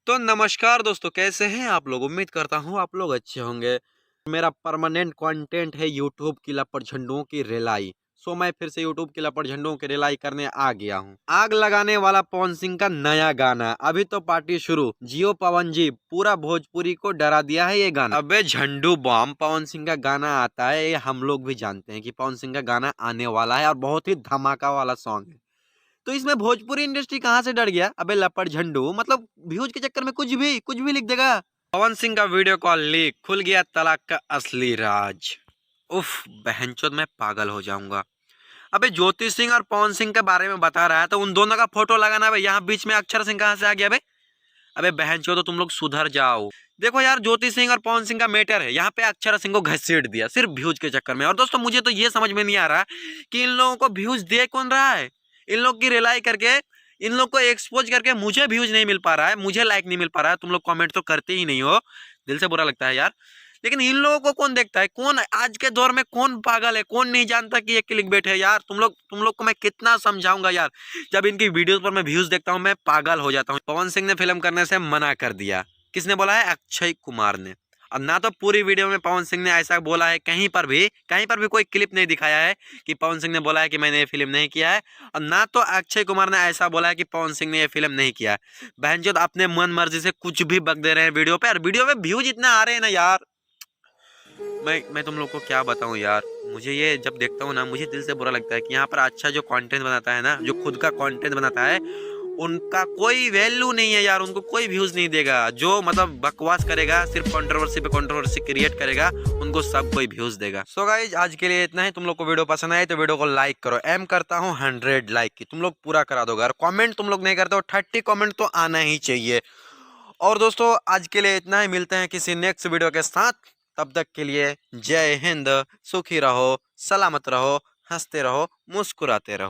तो नमस्कार दोस्तों, कैसे हैं आप लोग। उम्मीद करता हूँ आप लोग अच्छे होंगे। मेरा परमानेंट कंटेंट है यूट्यूब की लपड़ झंडुओं की रिलाई। सो मैं फिर से यूट्यूब की लपड़ झंडुओं की रिलाई करने आ गया हूँ। आग लगाने वाला पवन सिंह का नया गाना, अभी तो पार्टी शुरू। जियो पवन जी, पूरा भोजपुरी को डरा दिया है ये गाना। अबे झंडू बम, पवन सिंह का गाना आता है, ये हम लोग भी जानते हैं कि पवन सिंह का गाना आने वाला है और बहुत ही धमाका वाला सॉन्ग है। तो इसमें भोजपुरी इंडस्ट्री कहाँ से डर गया। अबे लपड़ झंडू मतलब व्यूज के चक्कर में कुछ भी लिख देगा। पवन सिंह का वीडियो कॉल लीक, खुल गया तलाक का असली राज। उफ, बहनचोद मैं पागल हो जाऊंगा। अबे ज्योति सिंह और पवन सिंह के बारे में बता रहा है तो उन दोनों का फोटो लगाना है। यहाँ बीच में अक्षर सिंह कहाँ से आ गया बे। अबे बहनचोद, तो तुम लोग सुधर जाओ। देखो यार, ज्योति सिंह और पवन सिंह का मैटर है, यहाँ पे अक्षर सिंह को घसीट दिया सिर्फ व्यूज के चक्कर में। और दोस्तों, मुझे तो ये समझ में नहीं आ रहा कि इन लोगों को व्यूज दे कौन रहा है। इन लोग की रिलाई करके, इन लोग को एक्सपोज करके मुझे व्यूज नहीं मिल पा रहा है, मुझे लाइक नहीं मिल पा रहा है। तुम लोग कमेंट तो करते ही नहीं हो, दिल से बुरा लगता है यार। लेकिन इन लोगों को कौन देखता है, कौन आज के दौर में कौन पागल है, कौन नहीं जानता कि ये क्लिकबेट है यार। तुम लोग को मैं कितना समझाऊंगा यार। जब इनकी वीडियोस पर मैं व्यूज देखता हूँ मैं पागल हो जाता हूँ। पवन सिंह ने फिल्म करने से मना कर दिया। किसने बोला है? अक्षय कुमार ने। और ना तो पूरी वीडियो में पवन सिंह ने ऐसा बोला है, कहीं पर भी कोई क्लिप नहीं दिखाया है कि पवन सिंह ने बोला है कि मैंने ये फिल्म नहीं किया है। और ना तो अक्षय कुमार ने ऐसा बोला है कि पवन सिंह ने ये फिल्म नहीं किया है। बहनचोद अपने मन मर्जी से कुछ भी बक दे रहे हैं वीडियो पे, और वीडियो पे व्यूज इतना आ रहे हैं ना यार। मैं तुम लोग को क्या बताऊं यार। मुझे ये जब देखता हूँ ना, मुझे दिल से बुरा लगता है कि यहाँ पर अच्छा जो कंटेंट बनाता है ना, जो खुद का कंटेंट बनाता है, उनका कोई वैल्यू नहीं है यार। उनको कोई व्यूज नहीं देगा। जो मतलब बकवास करेगा, सिर्फ कंट्रोवर्सी पे कंट्रोवर्सी क्रिएट करेगा, उनको सब कोई व्यूज देगा। सो गाइज, आज के लिए इतना ही। तुम लोग को वीडियो पसंद आए तो वीडियो को लाइक करो। एम करता हूँ 100 लाइक की, तुम लोग पूरा करा दोगे। और कमेंट तुम लोग नहीं करते हो, 30 कमेंट तो आना ही चाहिए। और दोस्तों, आज के लिए इतना ही। मिलते हैं किसी नेक्स्ट वीडियो के साथ। तब तक के लिए जय हिंद, सुखी रहो, सलामत रहो, हंसते रहो, मुस्कुराते रहो।